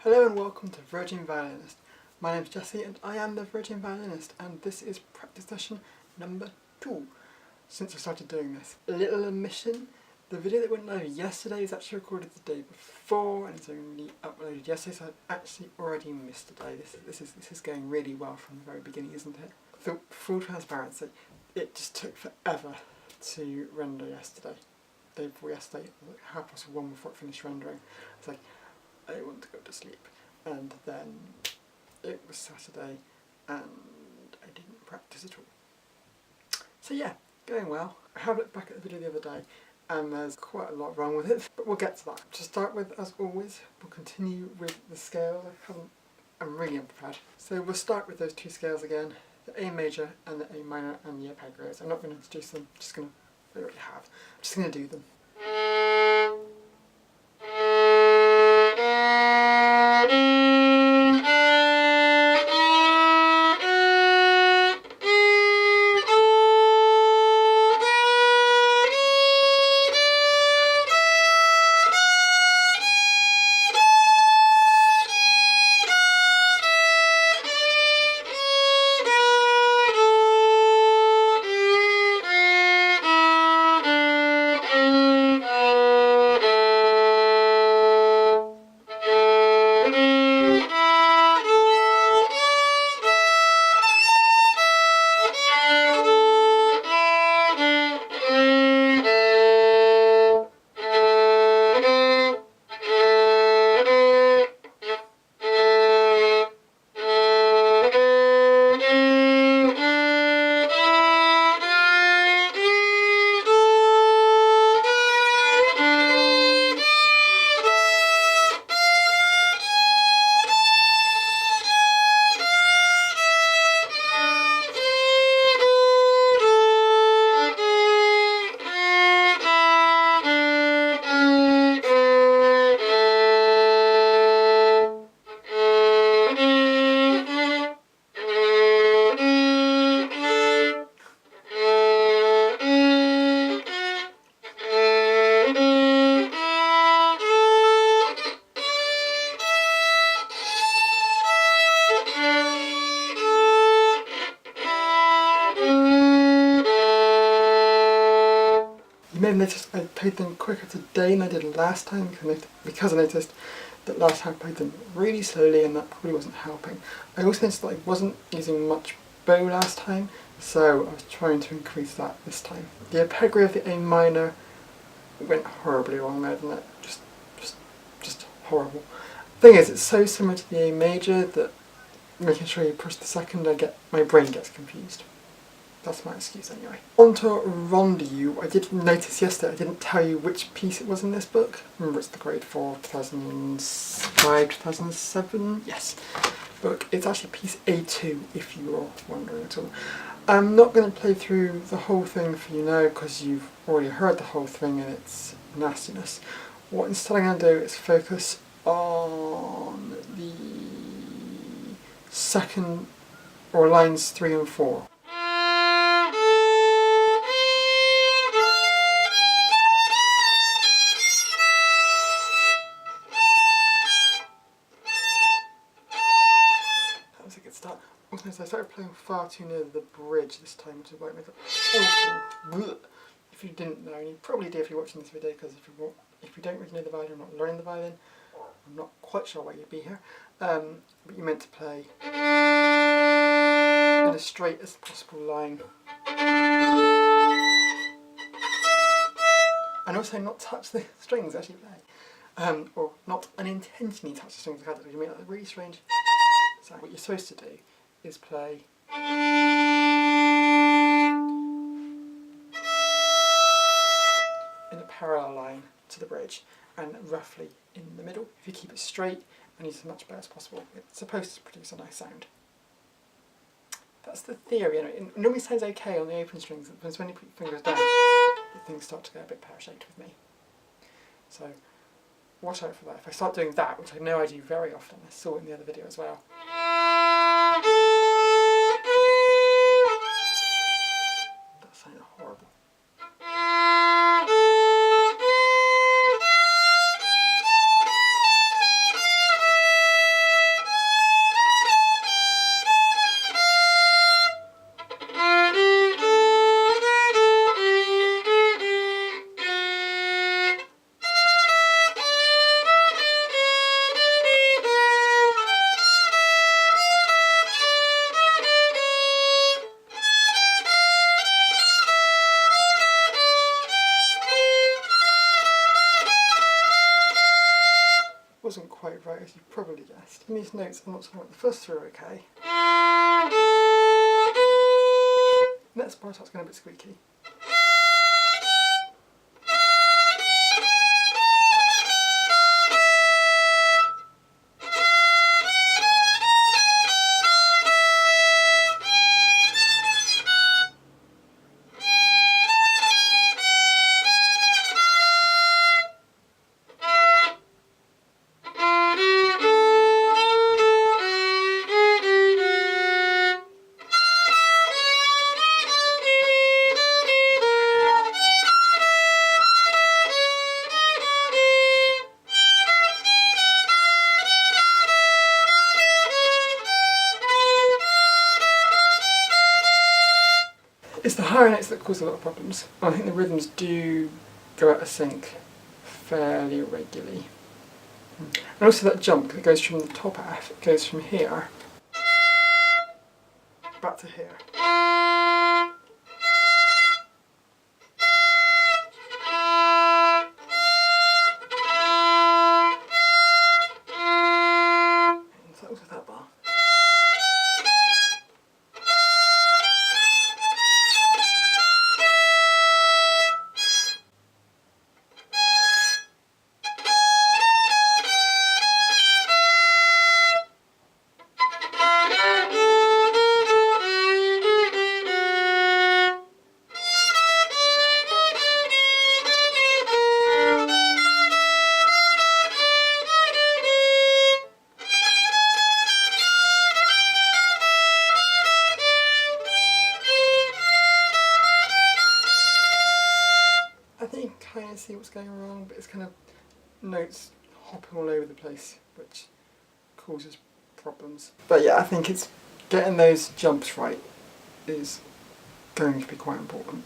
Hello and welcome to Virgin Violinist. My name is Jesse and I am the Virgin Violinist, and this is practice session number 2 since I started doing this. A little omission, the video that went live yesterday is actually recorded the day before and it's only uploaded yesterday, so I've actually already missed a day. This is going really well from the very beginning, isn't it? For full transparency, it just took forever to render yesterday. Day before yesterday, like 1:30 before it finished rendering. It's like, I want to go to sleep, and then it was Saturday and I didn't practice at all. So yeah, going well. I have looked back at the video the other day and there's quite a lot wrong with it, but we'll get to that. To start with, as always, we'll continue with the scales. I'm really unprepared. So we'll start with those two scales again, the A major and the A minor and the arpeggios. I'm not going to introduce them, I already have. I'm just going to do them. You may have noticed I played them quicker today than I did last time because I noticed that last time I played them really slowly and that probably wasn't helping. I also noticed that I wasn't using much bow last time, so I was trying to increase that this time. The arpeggio of the A minor went horribly wrong there, didn't it? Just horrible. The thing is, it's so similar to the A major that making sure you push the second, my brain gets confused. That's my excuse anyway. On to Rondeau. I did notice yesterday I didn't tell you which piece it was in this book. Remember, it's the grade 4 2005, 2007, yes, book. It's actually piece A2 if you are wondering at all. I'm not going to play through the whole thing for you now because you've already heard the whole thing and its nastiness. What instead I'm going to do is focus on the second, or lines 3 and 4. Also, I started playing far too near the bridge this time, which is why it makes it awful. If you didn't know, and you probably do if you're watching this video, because if you don't really know the violin, or not learning the violin, I'm not quite sure why you'd be here. But you're meant to play in as straight as possible line, and also not touch the strings as you play, or not unintentionally touch the strings. You make that really strange sound. What you're supposed to do is play in a parallel line to the bridge and roughly in the middle. If you keep it straight and use as much bow as possible, it's supposed to produce a nice sound. That's the theory. It normally sounds okay on the open strings, but when you put your fingers down, things start to go a bit pear-shaped with me. So watch out for that. If I start doing that, which I know I do very often, I saw it in the other video as well, that sounded horrible. as you've probably guessed. In these notes, I'm not sure what the first three are okay. Next part starts going a bit squeaky. It's the higher notes that cause a lot of problems. I think the rhythms do go out of sync fairly regularly. And also that jump that goes from the top F, it goes from here back to here. And so also that bar. I think you can kind of see what's going wrong, but it's kind of notes hopping all over the place, which causes problems. But yeah, I think it's getting those jumps right is going to be quite important.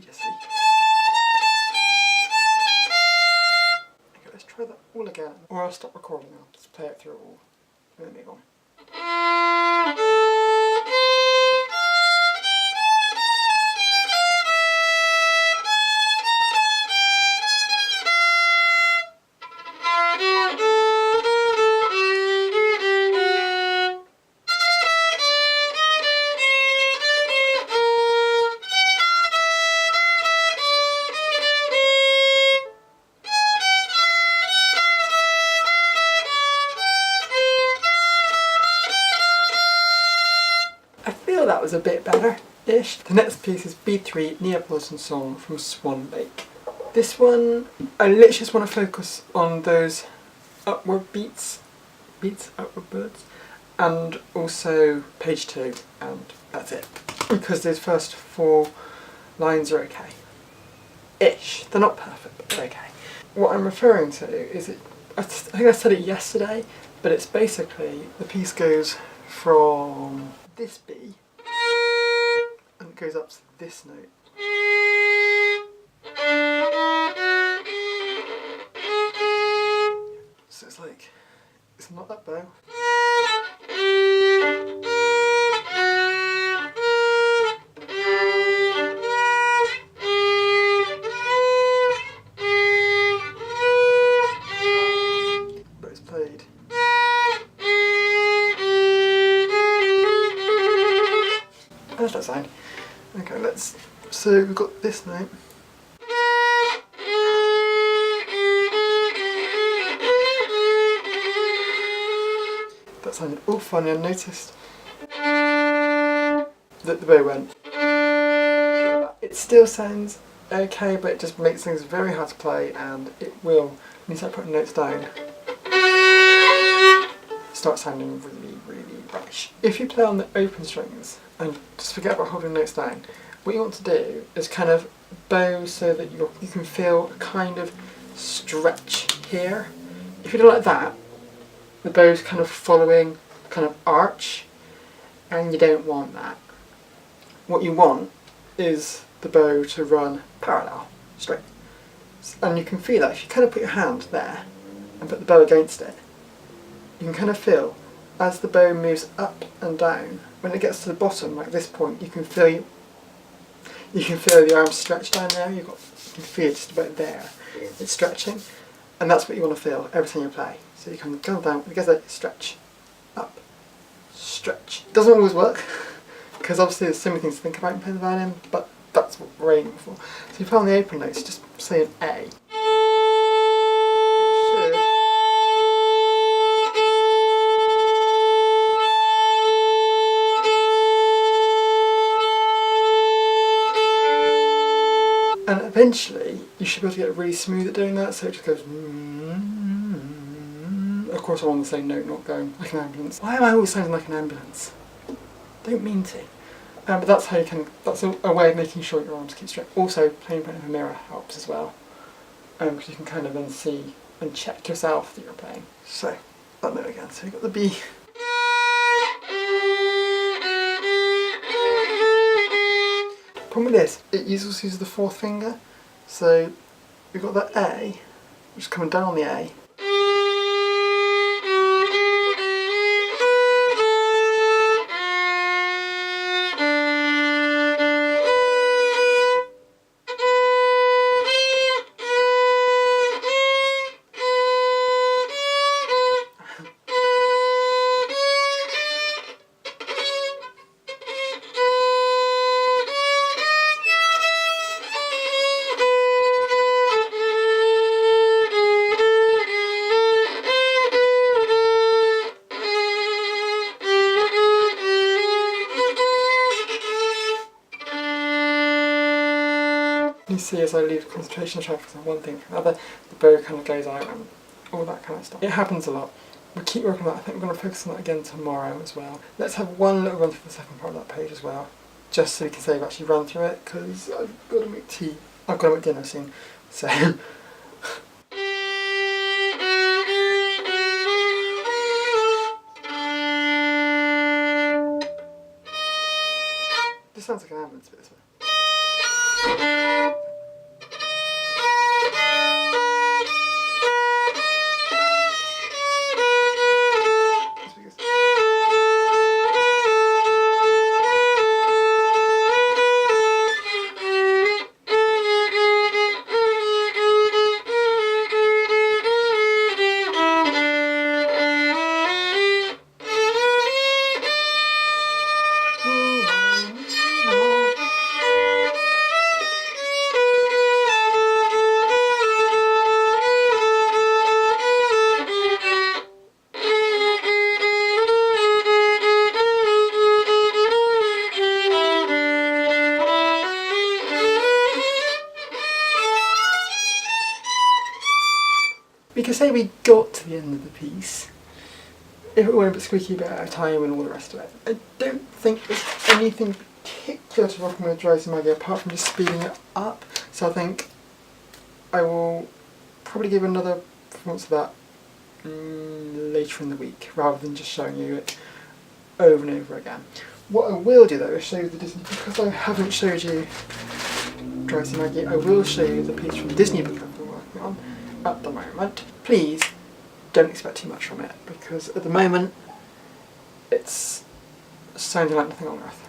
Just see. Okay, let's try that all again, or I'll stop recording now. Just play it through it all, and then move on. I feel that was a bit better-ish. The next piece is B3 Neapolitan Song from Swan Lake. This one, I literally just want to focus on those upward beats, upward birds, and also page 2, and that's it. Because those first 4 lines are okay. Ish. They're not perfect, but they're okay. What I'm referring to is, I think I said it yesterday, but it's basically, the piece goes from this B and it goes up to this note. So it's like, it's not that bow. But it's played. How does that sound? Okay, so we've got this note. That sounded all funny. I noticed that the bow went. It still sounds okay, but it just makes things very hard to play, and it will, when you start putting notes down, start sounding really, really rubbish. If you play on the open strings and just forget about holding notes down, what you want to do is kind of bow so that you can feel a kind of stretch here. If you do it like that, the bow's kind of following kind of arch, and you don't want that. What you want is the bow to run parallel, straight. And you can feel that if you kind of put your hand there and put the bow against it, you can kind of feel as the bow moves up and down, when it gets to the bottom, like this point, you can feel You can feel the arm stretch down there. You can feel it just about there. It's stretching, and that's what you want to feel every time you play. So you can go down, it goes like stretch, up, stretch. It doesn't always work, because obviously there's so many things to think about in playing the violin, but that's what we're aiming for. So you play on the open notes, just say an A. It should. And eventually, you should be able to get really smooth at doing that, so it just goes. Of course, I'm on the same note, not going like an ambulance. Why am I always sounding like an ambulance? Don't mean to. But that's how you can. That's a way of making sure your arms keep straight. Also, playing in front of a mirror helps as well, because you can kind of then see and check yourself that you're playing. So, that note again. So you've got the B. Problem with this, it uses the fourth finger, so we've got the A, which is coming down on the A. You see as I leave concentration track from one thing to another, the bow kind of goes out and all that kind of stuff. It happens a lot. We'll keep working on that. I think we're going to focus on that again tomorrow as well. Let's have one little run through the second part of that page as well, just so we can say we've actually run through it, because I've got to make tea. I've got to make dinner soon, so... This sounds like an ambulance bit, this one. We could say we got to the end of the piece if it weren't a bit squeaky bit out of time and all the rest of it. I don't think there's anything particular to recommend with Dry Maggie apart from just speeding it up. So I think I will probably give another performance of that later in the week rather than just showing you it over and over again. What I will do though is show you the Disney, because I haven't showed you Dry Maggie, I will show you the piece from the Disney book I've been working on at the moment. Please don't expect too much from it, because at the moment it's sounding like nothing on earth.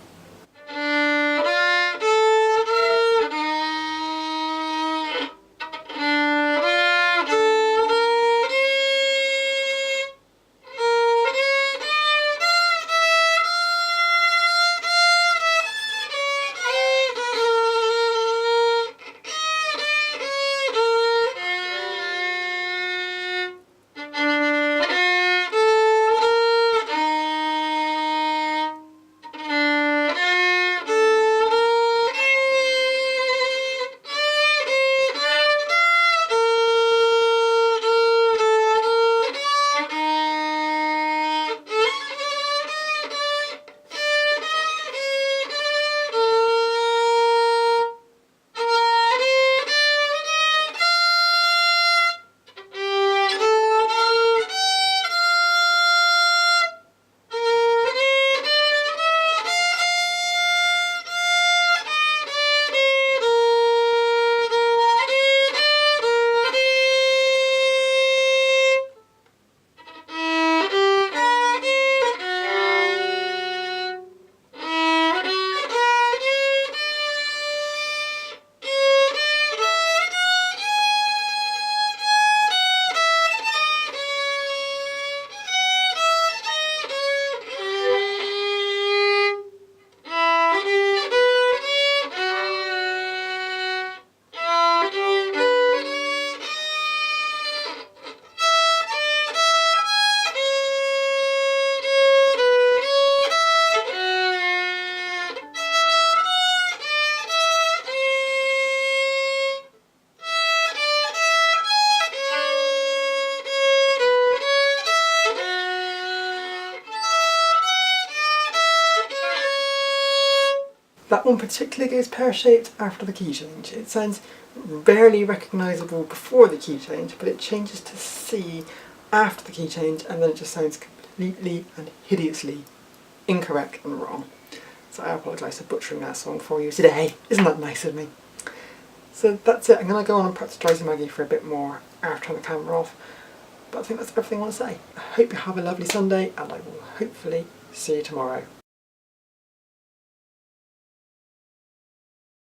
That one particularly goes pear-shaped after the key change. It sounds barely recognisable before the key change, but it changes to C after the key change, and then it just sounds completely and hideously incorrect and wrong. So I apologise for butchering that song for you today. Isn't that nice of me? So that's it. I'm going to go on and practice Drowsy Maggie for a bit more after I turn the camera off. But I think that's everything I want to say. I hope you have a lovely Sunday, and I will hopefully see you tomorrow.